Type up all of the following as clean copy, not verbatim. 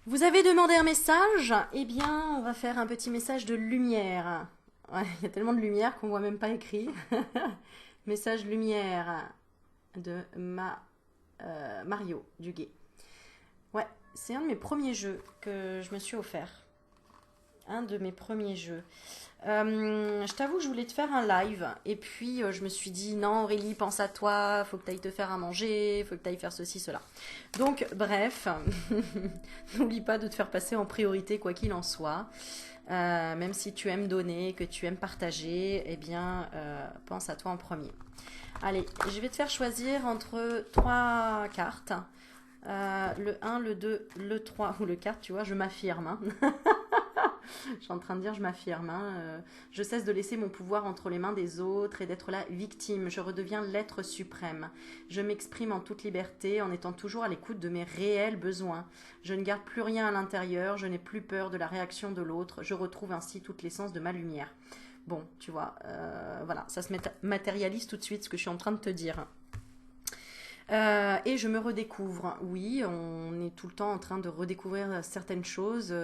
Vous avez demandé un message? Eh bien, on va faire un petit message de lumière. Ouais, il y a tellement de lumière qu'on voit même pas écrit. Message lumière de Mario Duguay. Ouais, c'est un de mes premiers jeux que je me suis offert. Un de mes premiers jeux. Je t'avoue que je voulais te faire un live et puis je me suis dit non Aurélie pense à toi, faut que tu ailles te faire à manger, faut que tu ailles faire ceci, cela. Donc bref, n'oublie pas de te faire passer en priorité quoi qu'il en soit. Même si tu aimes donner, que tu aimes partager, eh bien pense à toi en premier. Allez, je vais te faire choisir entre trois cartes. Le un, le 2, le 3 ou le 4, tu vois, je m'affirme. Hein. Je suis en train de dire, je m'affirme. Hein. Je cesse de laisser mon pouvoir entre les mains des autres et d'être la victime. Je redeviens l'être suprême. Je m'exprime en toute liberté en étant toujours à l'écoute de mes réels besoins. Je ne garde plus rien à l'intérieur. Je n'ai plus peur de la réaction de l'autre. Je retrouve ainsi toute l'essence de ma lumière. Bon, tu vois, voilà, ça se matérialise tout de suite ce que je suis en train de te dire. Et je me redécouvre. Oui, on est tout le temps en train de redécouvrir certaines choses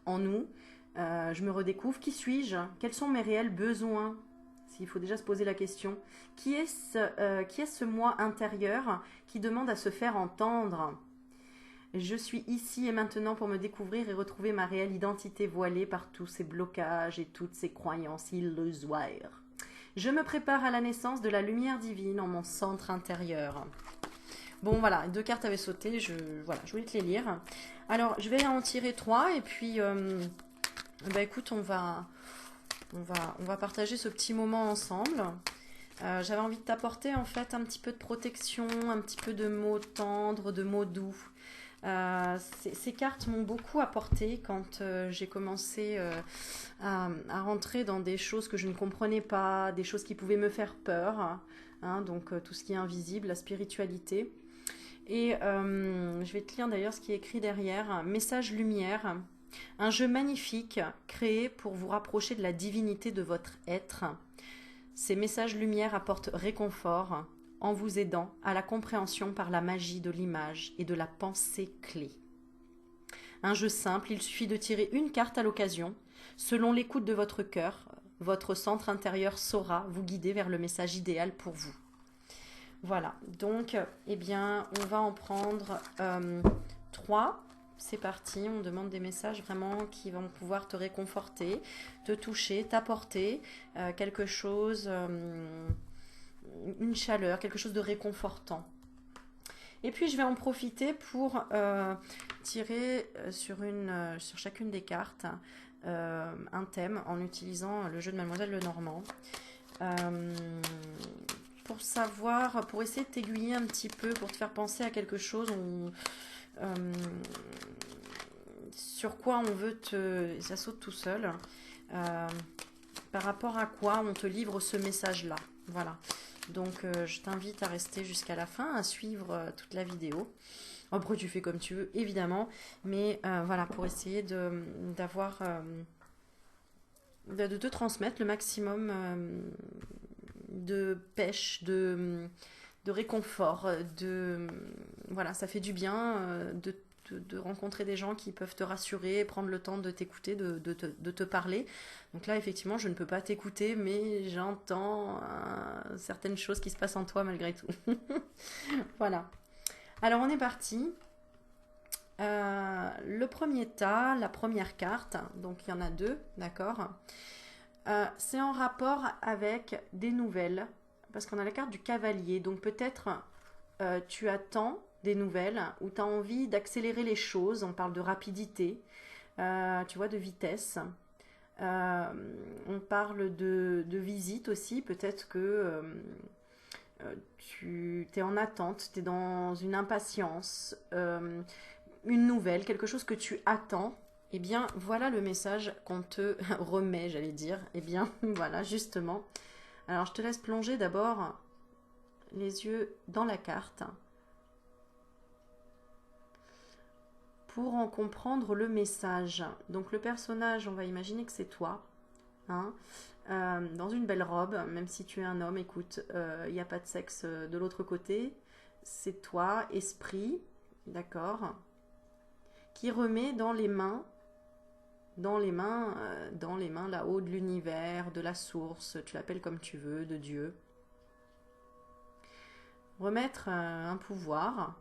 en nous. Je me redécouvre. Qui suis-je? Quels sont mes réels besoins? S'il faut déjà se poser la question. Qui est ce moi intérieur qui demande à se faire entendre? Je suis ici et maintenant pour me découvrir et retrouver ma réelle identité voilée par tous ces blocages et toutes ces croyances illusoires. Je me prépare à la naissance de la lumière divine en mon centre intérieur. Bon voilà, deux cartes avaient sauté, voilà, je voulais te les lire. Alors je vais en tirer trois et puis bah écoute, on va partager ce petit moment ensemble. J'avais envie de t'apporter en fait un petit peu de protection, un petit peu de mots tendres, de mots doux. Ces cartes m'ont beaucoup apporté quand j'ai commencé à rentrer dans des choses que je ne comprenais pas, des choses qui pouvaient me faire peur, hein, donc tout ce qui est invisible, la spiritualité. Et je vais te lire d'ailleurs ce qui est écrit derrière. Message lumière. Un jeu magnifique créé pour vous rapprocher de la divinité de votre être. Ces messages lumière apportent réconfort en vous aidant à la compréhension par la magie de l'image et de la pensée clé. Un jeu simple, il suffit de tirer une carte à l'occasion. Selon l'écoute de votre cœur, votre centre intérieur saura vous guider vers le message idéal pour vous. Voilà, donc, eh bien, on va en prendre trois. C'est parti, on demande des messages vraiment qui vont pouvoir te réconforter, te toucher, t'apporter quelque chose, une chaleur, quelque chose de réconfortant. Et puis je vais en profiter pour tirer sur chacune des cartes un thème en utilisant le jeu de Mademoiselle Lenormand. Euh, pour savoir, pour essayer de t'aiguiller un petit peu, pour te faire penser à quelque chose sur quoi on veut te... Ça saute tout seul. Euh, Par rapport à quoi on te livre ce message-là. Voilà. Donc je t'invite à rester jusqu'à la fin, à suivre toute la vidéo. Après tu fais comme tu veux, évidemment. Mais voilà, pour essayer d'avoir... de te transmettre le maximum de pêche, de réconfort, voilà, ça fait du bien de rencontrer des gens qui peuvent te rassurer, prendre le temps de t'écouter, de te parler. Donc là, effectivement, je ne peux pas t'écouter, mais j'entends certaines choses qui se passent en toi malgré tout. Voilà. Alors, on est parti. Le premier tas, la première carte, donc il y en a deux, d'accord. C'est en rapport avec des nouvelles, parce qu'on a la carte du cavalier. Donc peut-être tu attends des nouvelles ou tu as envie d'accélérer les choses. On parle de rapidité, tu vois, de vitesse. Euh, on parle de visite aussi. Peut-être que tu es en attente, tu es dans une impatience, une nouvelle, quelque chose que tu attends. Eh bien, voilà le message qu'on te remet, j'allais dire. Eh bien, voilà, justement. Alors, je te laisse plonger d'abord les yeux dans la carte pour en comprendre le message. Donc, le personnage, on va imaginer que c'est toi, hein, dans une belle robe, même si tu es un homme, écoute, il n'y a pas de sexe de l'autre côté. C'est toi, esprit, d'accord, qui remet dans les mains là-haut de l'univers, de la source, tu l'appelles comme tu veux, de Dieu. Remettre un pouvoir,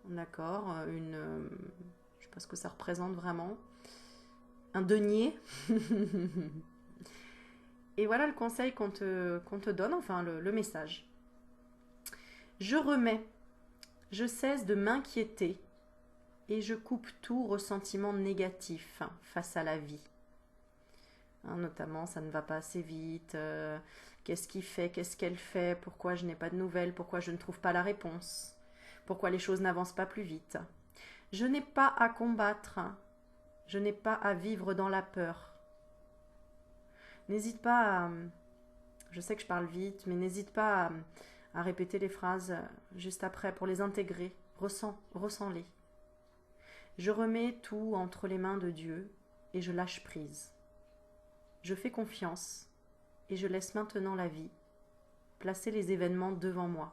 d'accord, je sais pas ce que ça représente vraiment, un denier. Et voilà le conseil qu'on te donne, enfin le message. Je remets, je cesse de m'inquiéter et je coupe tout ressentiment négatif face à la vie. Hein, notamment, ça ne va pas assez vite, qu'est-ce qu'il fait, qu'est-ce qu'elle fait, pourquoi je n'ai pas de nouvelles, pourquoi je ne trouve pas la réponse, pourquoi les choses n'avancent pas plus vite. Je n'ai pas à combattre, je n'ai pas à vivre dans la peur. N'hésite pas à, je sais que je parle vite, mais n'hésite pas à répéter les phrases juste après pour les intégrer. Ressens-les. Je remets tout entre les mains de Dieu et je lâche prise. Je fais confiance et je laisse maintenant la vie placer les événements devant moi.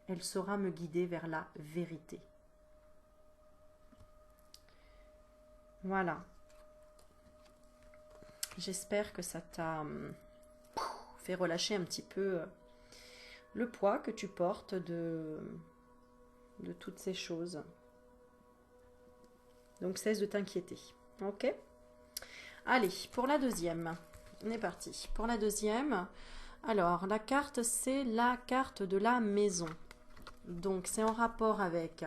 Elle saura me guider vers la vérité. Voilà. J'espère que ça t'a fait relâcher un petit peu le poids que tu portes de toutes ces choses. Donc cesse de t'inquiéter. Ok ? Allez, pour la deuxième. On est parti. Pour la deuxième, alors la carte, c'est la carte de la maison. Donc c'est en rapport avec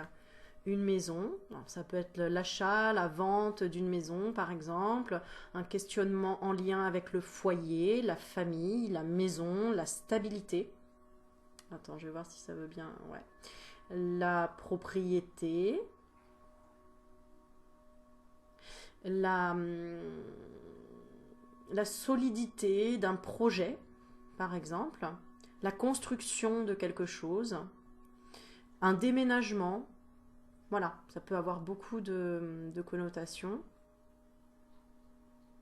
une maison. Alors, ça peut être l'achat, la vente d'une maison par exemple. Un questionnement en lien avec le foyer, la famille, la maison, la stabilité. Attends, je vais voir si ça veut bien. Ouais. La propriété. La solidité d'un projet, par exemple, la construction de quelque chose, un déménagement. Voilà, ça peut avoir beaucoup de connotations.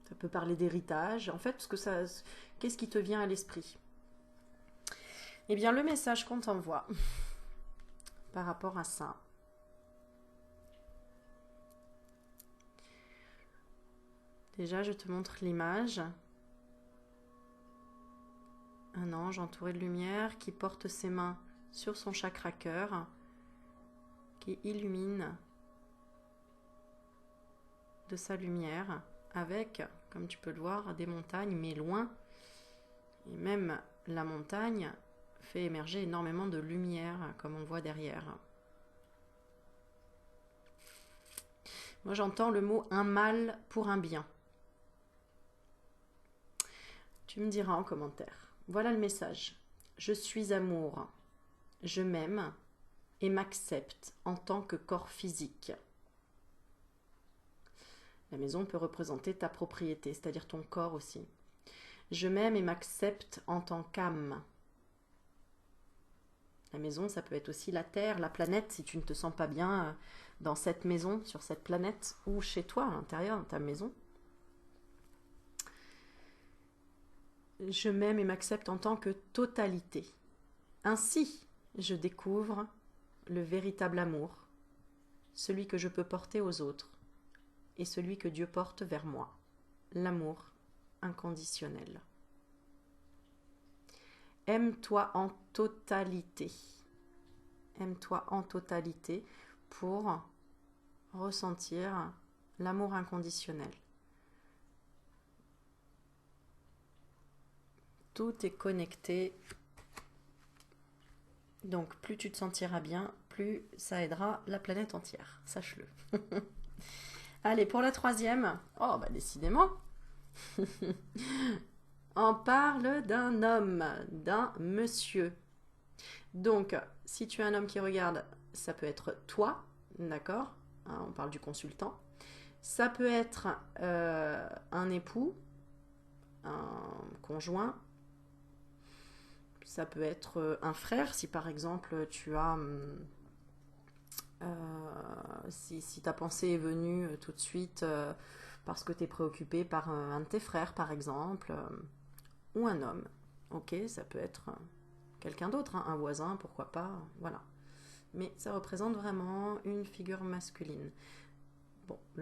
Ça peut parler d'héritage. En fait, parce que ça, qu'est-ce qui te vient à l'esprit? Eh bien, le message qu'on t'envoie par rapport à ça. Déjà, je te montre l'image. Un ange entouré de lumière qui porte ses mains sur son chakra cœur, qui illumine de sa lumière avec, comme tu peux le voir, des montagnes, mais loin. Et même la montagne fait émerger énormément de lumière, comme on voit derrière. Moi, j'entends le mot « un mal pour un bien ». Tu me diras en commentaire. Voilà le message. Je suis amour. Je m'aime et m'accepte en tant que corps physique. La maison peut représenter ta propriété, c'est-à-dire ton corps aussi. Je m'aime et m'accepte en tant qu'âme. La maison, ça peut être aussi la terre, la planète, si tu ne te sens pas bien dans cette maison, sur cette planète, ou chez toi, à l'intérieur de ta maison. Je m'aime et m'accepte en tant que totalité. Ainsi, je découvre le véritable amour, celui que je peux porter aux autres et celui que Dieu porte vers moi, l'amour inconditionnel. Aime-toi en totalité. Aime-toi en totalité pour ressentir l'amour inconditionnel. Tout est connecté. Donc, plus tu te sentiras bien, plus ça aidera la planète entière. Sache-le. Allez, pour la troisième. Oh, bah décidément. On parle d'un homme, d'un monsieur. Donc, si tu es un homme qui regarde, ça peut être toi, d'accord, hein, on parle du consultant. Ça peut être un époux, un conjoint. Ça peut être un frère, si par exemple tu as... si ta pensée est venue tout de suite parce que tu es préoccupé par un de tes frères, par exemple, ou un homme. Ok, ça peut être quelqu'un d'autre, hein, un voisin, pourquoi pas, voilà. Mais ça représente vraiment une figure masculine.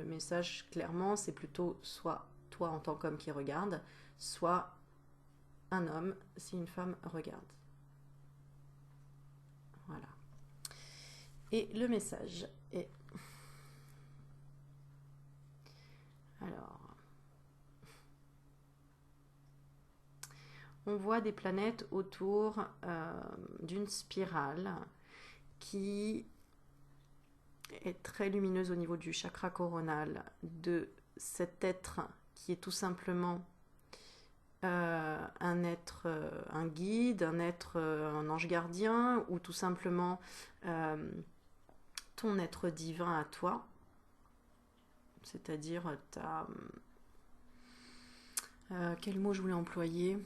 Le message, clairement, c'est plutôt soit toi en tant qu'homme qui regarde, soit un homme si une femme regarde. Voilà. Et le message est... Alors, on voit des planètes autour d'une spirale qui est très lumineuse au niveau du chakra coronal de cet être qui est tout simplement un être, un guide, un être, un ange gardien, ou tout simplement ton être divin à toi, c'est-à-dire ta... quel mot je voulais employer,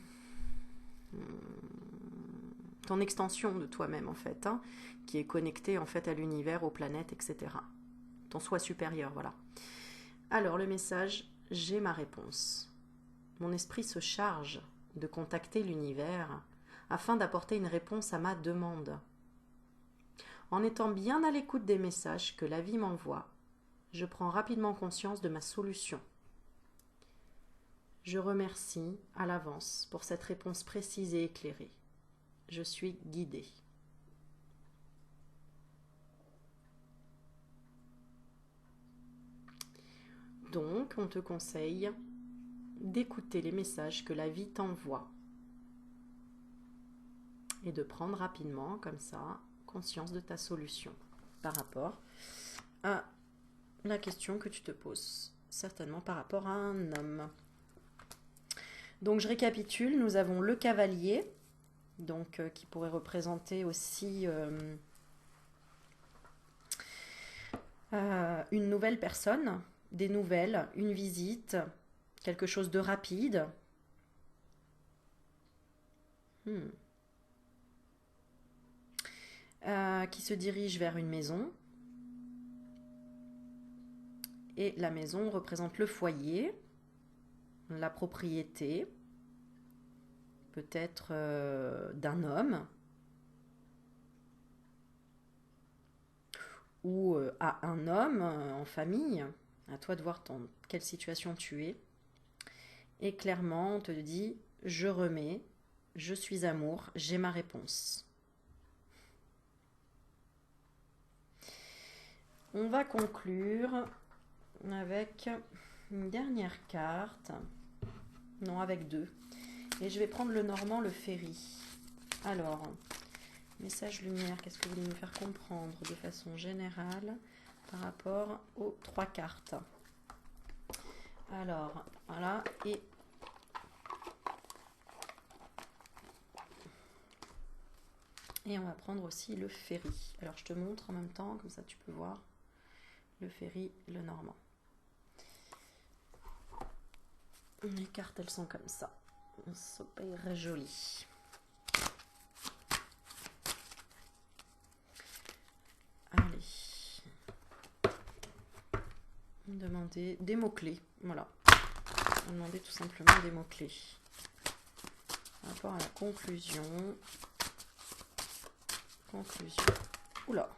ton extension de toi-même en fait, hein, qui est connectée en fait à l'univers, aux planètes, etc. Ton soi supérieur, voilà. Alors le message, j'ai ma réponse. Mon esprit se charge de contacter l'univers afin d'apporter une réponse à ma demande. En étant bien à l'écoute des messages que la vie m'envoie, je prends rapidement conscience de ma solution. Je remercie à l'avance pour cette réponse précise et éclairée. Je suis guidée. Donc, on te conseille d'écouter les messages que la vie t'envoie et de prendre rapidement, comme ça, conscience de ta solution par rapport à la question que tu te poses, certainement par rapport à un homme. Donc, je récapitule, nous avons le cavalier, donc qui pourrait représenter aussi une nouvelle personne, des nouvelles, une visite, quelque chose de rapide. Qui se dirige vers une maison. Et la maison représente le foyer, la propriété, peut-être d'un homme, ou à un homme en famille. À toi de voir quelle situation tu es. Et clairement, on te dit, je remets, je suis amour, j'ai ma réponse. On va conclure avec une dernière carte. Non, avec deux. Et je vais prendre le normand, le ferry. Alors, message lumière, qu'est-ce que vous voulez nous faire comprendre de façon générale par rapport aux trois cartes? Alors, voilà, et on va prendre aussi le ferry. Alors, je te montre en même temps, comme ça tu peux voir le ferry, le normand. Les cartes, elles sont comme ça. Super joli. Allez. Demander des mots-clés. Voilà. On va demander tout simplement des mots-clés. Par rapport à la conclusion. Conclusion. Oula.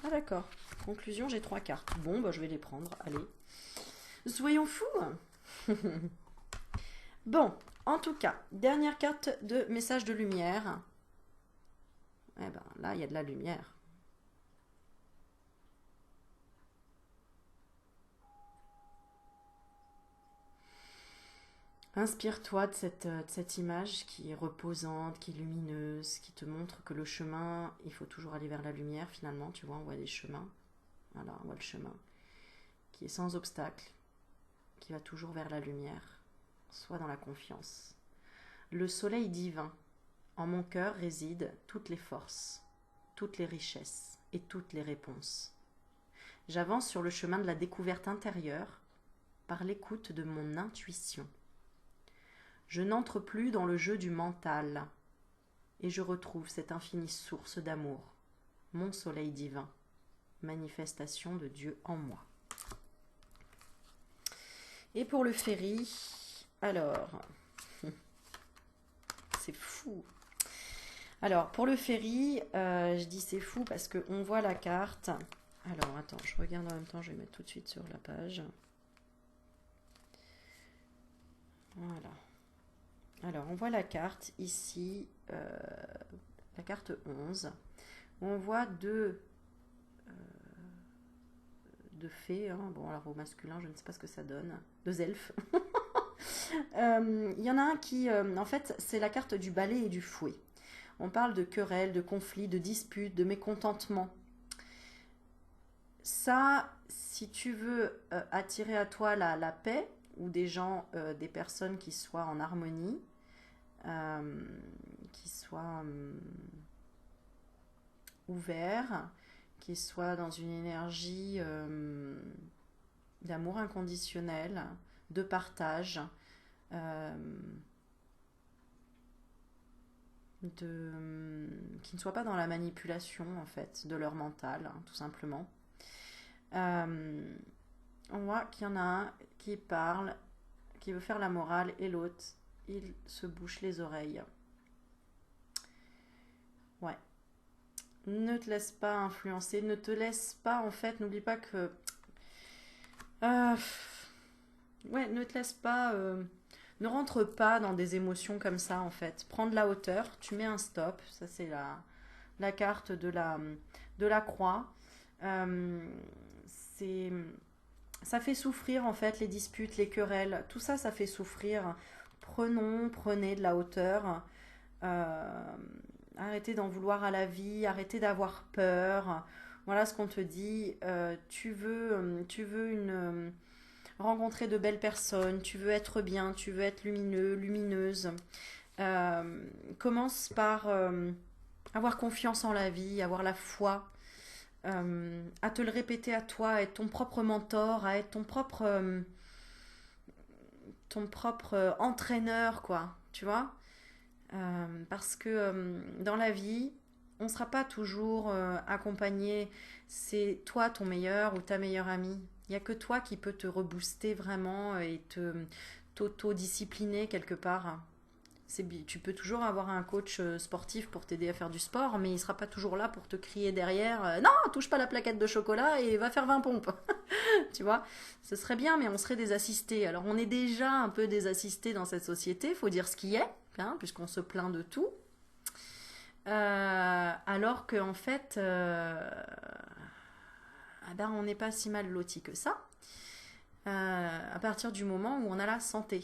Ah d'accord. Conclusion, j'ai 3 cartes. Bon, bah, je vais les prendre. Allez. Soyons fous. Bon, en tout cas, dernière carte de message de lumière. Eh ben là, il y a de la lumière. Inspire-toi de cette image qui est reposante, qui est lumineuse, qui te montre que le chemin, il faut toujours aller vers la lumière finalement. Tu vois, on voit des chemins. Voilà, on voit le chemin qui est sans obstacle, qui va toujours vers la lumière. Sois dans la confiance. Le soleil divin, en mon cœur résident toutes les forces, toutes les richesses et toutes les réponses. J'avance sur le chemin de la découverte intérieure par l'écoute de mon intuition. Je n'entre plus dans le jeu du mental et je retrouve cette infinie source d'amour, mon soleil divin, manifestation de Dieu en moi. Et pour le ferry, alors, c'est fou. Alors, pour le ferry, je dis c'est fou parce qu'on voit la carte Alors, attends, je regarde en même temps, je vais mettre tout de suite sur la page. Voilà. Alors, on voit la carte ici, la carte 11. On voit deux fées. Hein. Bon, alors au masculin, je ne sais pas ce que ça donne. Deux elfes. Il y en a un qui, en fait, c'est la carte du balai et du fouet. On parle de querelles, de conflits, de disputes, de mécontentements. Ça, si tu veux attirer à toi la paix, ou des gens, des personnes qui soient en harmonie, euh, qui soient ouverts, qui soient dans une énergie d'amour inconditionnel, de partage, euh, qui ne soient pas dans la manipulation en fait de leur mental, hein, tout simplement. Euh, on voit qu'il y en a un qui parle, qui veut faire la morale, et l'autre, il se bouche les oreilles. Ouais. Ne te laisse pas influencer, ne te laisse pas, en fait, n'oublie pas que... euh, ouais, ne te laisse pas... ne rentre pas dans des émotions comme ça, en fait. Prends de la hauteur, tu mets un stop, ça c'est la carte de la croix. Euh, c'est... Ça fait souffrir en fait les disputes, les querelles, tout ça, ça fait souffrir. Prenez de la hauteur. Euh, Arrêtez d'en vouloir à la vie, arrêtez d'avoir peur. Voilà ce qu'on te dit. Tu veux rencontrer de belles personnes, tu veux être bien, tu veux être lumineux, lumineuse. Euh, Commence par avoir confiance en la vie, avoir la foi, à te le répéter à toi, à être ton propre mentor, à être ton propre entraîneur, quoi, tu vois. Parce que dans la vie, on ne sera pas toujours accompagné. C'est toi ton meilleur ou ta meilleure amie. Il n'y a que toi qui peux te rebooster vraiment et t'auto-discipliner quelque part. Tu peux toujours avoir un coach sportif pour t'aider à faire du sport, mais il sera pas toujours là pour te crier derrière non, touche pas la plaquette de chocolat et va faire 20 pompes. Tu vois, ce serait bien, mais on serait des assistés. Alors on est déjà un peu des assistés dans cette société, faut dire ce qui est, hein, puisqu'on se plaint de tout. Alors qu'en fait, ah ben, on n'est pas si mal loti que ça, à partir du moment où on a la santé.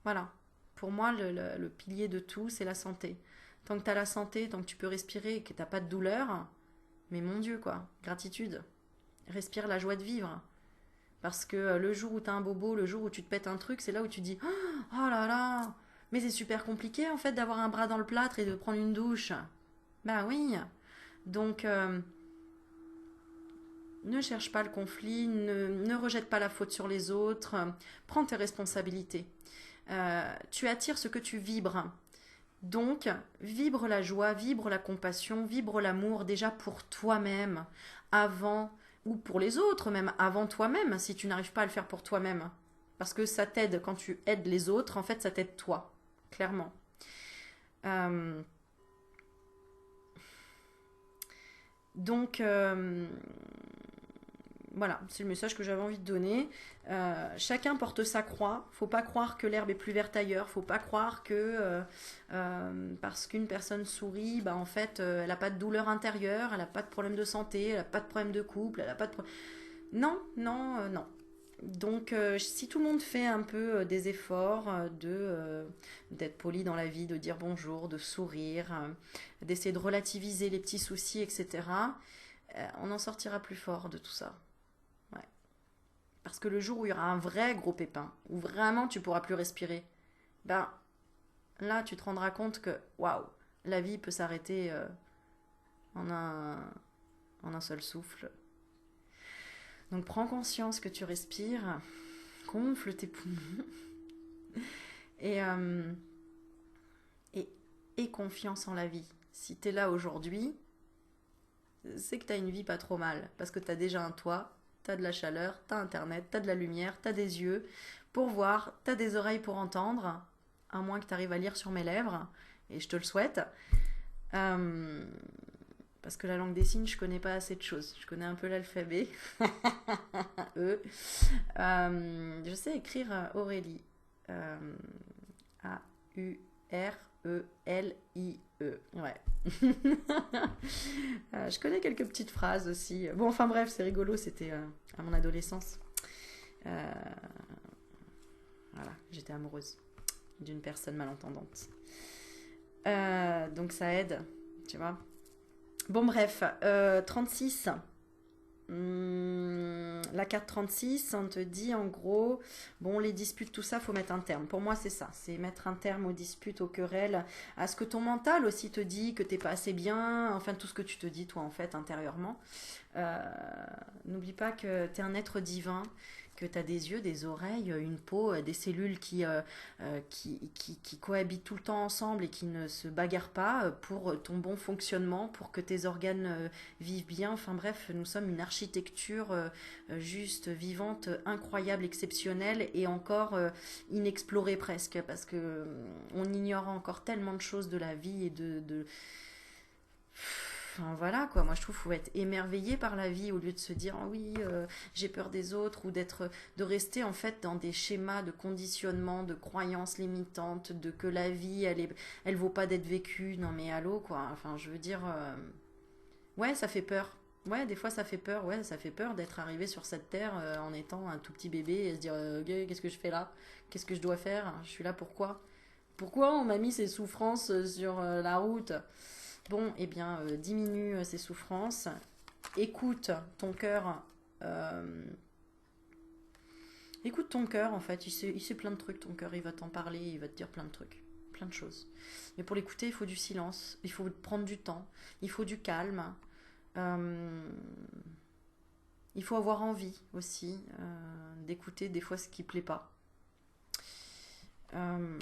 Voilà. Pour moi, le pilier de tout, c'est la santé. Tant que tu as la santé, tant que tu peux respirer et que tu n'as pas de douleur, mais mon Dieu, quoi, gratitude. Respire la joie de vivre. Parce que le jour où tu as un bobo, le jour où tu te pètes un truc, c'est là où tu dis oh là là, mais c'est super compliqué en fait d'avoir un bras dans le plâtre et de prendre une douche. Ben oui. Donc, ne cherche pas le conflit, ne rejette pas la faute sur les autres, prends tes responsabilités. Tu attires ce que tu vibres. Donc, vibre la joie, vibre la compassion, vibre l'amour déjà pour toi-même, avant, ou pour les autres même, avant toi-même, si tu n'arrives pas à le faire pour toi-même. Parce que ça t'aide quand tu aides les autres, en fait, ça t'aide toi, clairement. Euh, donc, voilà, c'est le message que j'avais envie de donner. Chacun porte sa croix. Faut pas croire que l'herbe est plus verte ailleurs. Faut pas croire que parce qu'une personne sourit, bah en fait, elle n'a pas de douleur intérieure, elle n'a pas de problème de santé, elle n'a pas de problème de couple, elle a pas de non, non, non. Donc, si tout le monde fait un peu des efforts d'être poli dans la vie, de dire bonjour, de sourire, d'essayer de relativiser les petits soucis, etc., on en sortira plus fort de tout ça. Ouais. Parce que le jour où il y aura un vrai gros pépin, où vraiment tu pourras plus respirer, ben là tu te rendras compte que waouh, la vie peut s'arrêter en en un seul souffle. Donc prends conscience que tu respires, gonfle tes poumons et, euh, et aie confiance en la vie. Si tu es là aujourd'hui, c'est que tu as une vie pas trop mal. Parce que tu as déjà un toit, tu as de la chaleur, tu as internet, tu as de la lumière, tu as des yeux pour voir, tu as des oreilles pour entendre, à moins que tu arrives à lire sur mes lèvres, et je te le souhaite. Euh, Parce que la langue des signes, je connais pas assez de choses. Je connais un peu l'alphabet. E. Je sais écrire Aurélie. A-U-R-E-L-I-E. Ouais. Je connais quelques petites phrases aussi. Bon, enfin bref, c'est rigolo. C'était à mon adolescence. Euh, voilà, j'étais amoureuse d'une personne malentendante. Donc ça aide, tu vois. Bon, bref, 36. La carte 36, on te dit en gros, bon, les disputes, tout ça, faut mettre un terme. Pour moi, c'est ça, c'est mettre un terme aux disputes, aux querelles, à ce que ton mental aussi te dit que t'es pas assez bien, enfin tout ce que tu te dis toi en fait intérieurement. Euh, N'oublie pas que tu es un être divin, que tu as des yeux, des oreilles, une peau, des cellules qui cohabitent tout le temps ensemble et qui ne se bagarrent pas pour ton bon fonctionnement, pour que tes organes vivent bien. Enfin bref, nous sommes une architecture juste, vivante, incroyable, exceptionnelle et encore inexplorée presque, parce que on ignore encore tellement de choses de la vie et de. Enfin, voilà quoi, moi je trouve qu'il faut être émerveillé par la vie au lieu de se dire ah oui j'ai peur des autres ou de rester en fait dans des schémas de conditionnement, de croyances limitantes, de que la vie elle vaut pas d'être vécue. Non mais allô quoi, enfin je veux dire ouais ça fait peur. Ouais, des fois ça fait peur, ouais, ça fait peur d'être arrivé sur cette terre en étant un tout petit bébé et se dire ok, qu'est-ce que je fais là? Qu'est-ce que je dois faire? Je suis là pourquoi? Pourquoi on m'a mis ces souffrances sur la route? Bon, eh bien, diminue ces souffrances. Écoute ton cœur. euh, Écoute ton cœur, en fait. Il sait plein de trucs, ton cœur. Il va t'en parler, il va te dire plein de trucs. Plein de choses. Mais pour l'écouter, il faut du silence. Il faut prendre du temps. Il faut du calme. Euh, il faut avoir envie aussi d'écouter des fois ce qui plaît pas. Euh,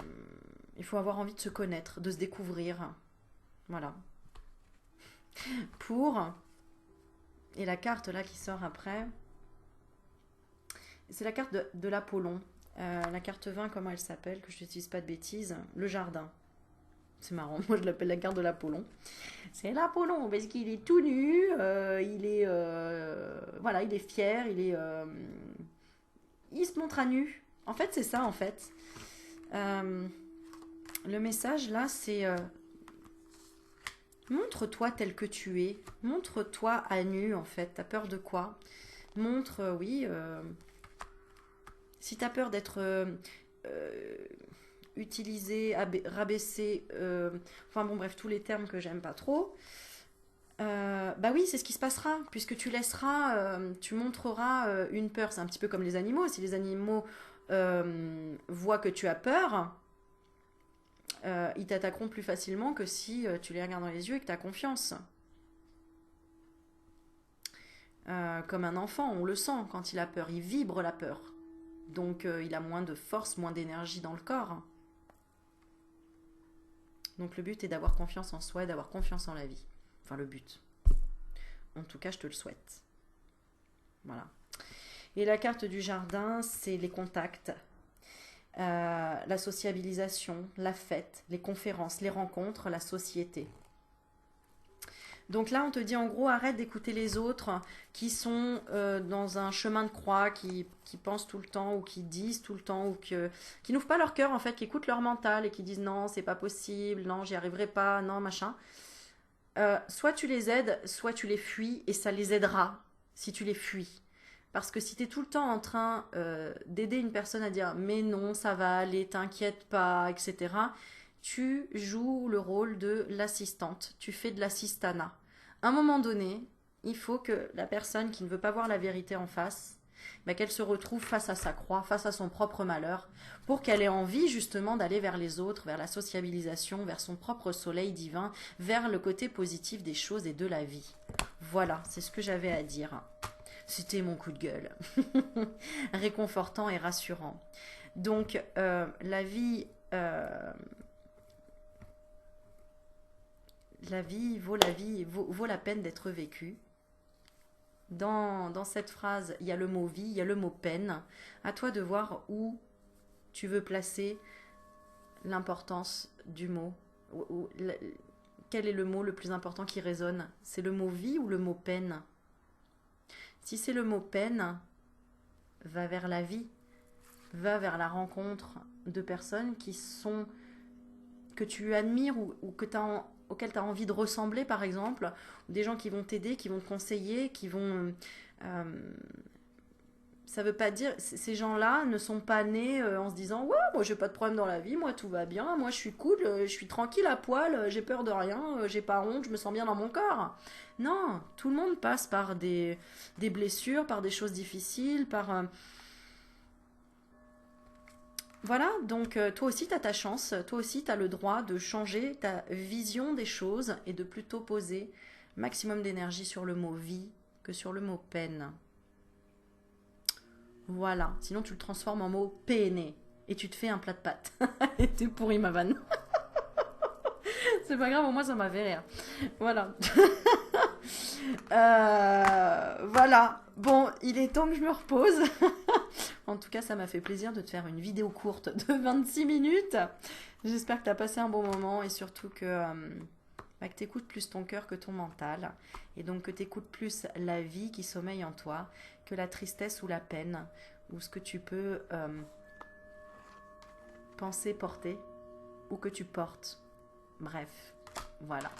il faut avoir envie de se connaître, de se découvrir. Voilà. Pour Et la carte là qui sort après, c'est la carte de l'Apollon. La carte 20, comment elle s'appelle? Que je n'utilise pas de bêtises. Le jardin. C'est marrant, moi je l'appelle la carte de l'Apollon. C'est l'Apollon parce qu'il est tout nu, il est voilà, il est fier, il se montre à nu. En fait, c'est ça en fait. Euh, le message là, c'est montre-toi tel que tu es. Montre-toi à nu en fait. T'as peur de quoi? Montre, oui. Si t'as peur d'être euh, utilisé, rabaissé, enfin bon bref, tous les termes que j'aime pas trop, bah oui, c'est ce qui se passera, puisque tu laisseras, tu montreras une peur. C'est un petit peu comme les animaux. Si les animaux voient que tu as peur, ils t'attaqueront plus facilement que si tu les regardes dans les yeux et que tu as confiance. Comme un enfant, on le sent quand il a peur, il vibre la peur. Donc il a moins de force, moins d'énergie dans le corps. Donc le but est d'avoir confiance en soi et d'avoir confiance en la vie. Enfin le but. En tout cas, je te le souhaite. Voilà. Et la carte du jardin, c'est les contacts, la sociabilisation, la fête, les conférences, les rencontres, la société. Donc là, on te dit en gros, arrête d'écouter les autres qui sont dans un chemin de croix, qui pensent tout le temps ou qui disent tout le temps ou qui n'ouvrent pas leur cœur en fait, qui écoutent leur mental et qui disent non, c'est pas possible, non, j'y arriverai pas, non, machin. Soit tu les aides, soit tu les fuis et ça les aidera si tu les fuis. Parce que si tu es tout le temps en train d'aider une personne à dire mais non, ça va aller, t'inquiète pas, etc., tu joues le rôle de l'assistante, tu fais de l'assistanat. À un moment donné, il faut que la personne qui ne veut pas voir la vérité en face, bah, qu'elle se retrouve face à sa croix, face à son propre malheur, pour qu'elle ait envie justement d'aller vers les autres, vers la sociabilisation, vers son propre soleil divin, vers le côté positif des choses et de la vie. Voilà, c'est ce que j'avais à dire. C'était mon coup de gueule. Réconfortant et rassurant. Donc, la vie vaut la peine d'être vécue. Dans cette phrase, il y a le mot vie, il y a le mot peine. À toi de voir où tu veux placer l'importance du mot. quel est le mot le plus important qui résonne? C'est le mot vie ou le mot peine? Si c'est le mot peine, va vers la vie, va vers la rencontre de personnes que tu admires ou auxquelles tu as envie de ressembler, par exemple, ou des gens qui vont t'aider, qui vont te conseiller, qui vont... ça veut pas dire... Ces gens-là ne sont pas nés en se disant « Ouais, moi j'ai pas de problème dans la vie, moi tout va bien, moi je suis cool, je suis tranquille à poil, j'ai peur de rien, j'ai pas honte, je me sens bien dans mon corps. » Non, tout le monde passe par des blessures, par des choses difficiles, par... Voilà, donc toi aussi tu as ta chance, toi aussi tu as le droit de changer ta vision des choses et de plutôt poser maximum d'énergie sur le mot vie que sur le mot peine. Voilà, sinon tu le transformes en mot peiné et tu te fais un plat de pâtes. Et t'es pourri ma vanne. C'est pas grave, au moins ça m'a fait rire. Voilà. Voilà. Bon, il est temps que je me repose. En tout cas, ça m'a fait plaisir de te faire une vidéo courte de 26 minutes. J'espère que tu as passé un bon moment et surtout que tu écoutes plus ton cœur que ton mental. Et donc que tu écoutes plus la vie qui sommeille en toi que la tristesse ou la peine ou ce que tu peux penser porter ou que tu portes. Bref, voilà.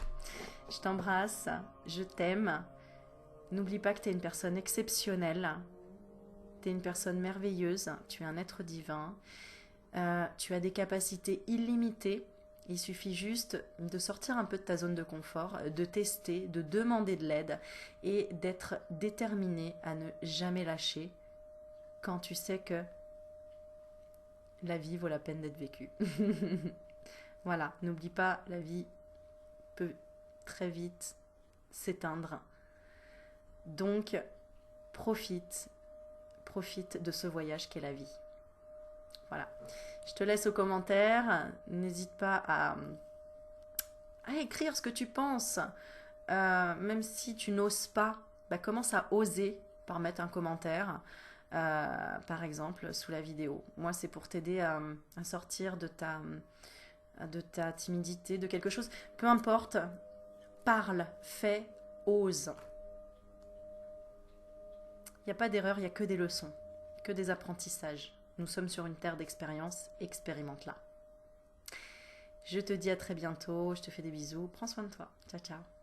Je t'embrasse, je t'aime. N'oublie pas que tu es une personne exceptionnelle. Tu es une personne merveilleuse, tu es un être divin. Tu as des capacités illimitées. Il suffit juste de sortir un peu de ta zone de confort, de tester, de demander de l'aide et d'être déterminé à ne jamais lâcher quand tu sais que la vie vaut la peine d'être vécue. Voilà, n'oublie pas, la vie peut très vite s'éteindre. Donc, profite de ce voyage qu'est la vie. Voilà. Je te laisse aux commentaires. N'hésite pas à écrire ce que tu penses. Même si tu n'oses pas, commence à oser par mettre un commentaire, par exemple, sous la vidéo. Moi, c'est pour t'aider à sortir de ta timidité, de quelque chose. Peu importe, parle, fais, ose. Il n'y a pas d'erreur, il n'y a que des leçons, que des apprentissages. Nous sommes sur une terre d'expérience, expérimente-la. Je te dis à très bientôt, je te fais des bisous, prends soin de toi. Ciao, ciao.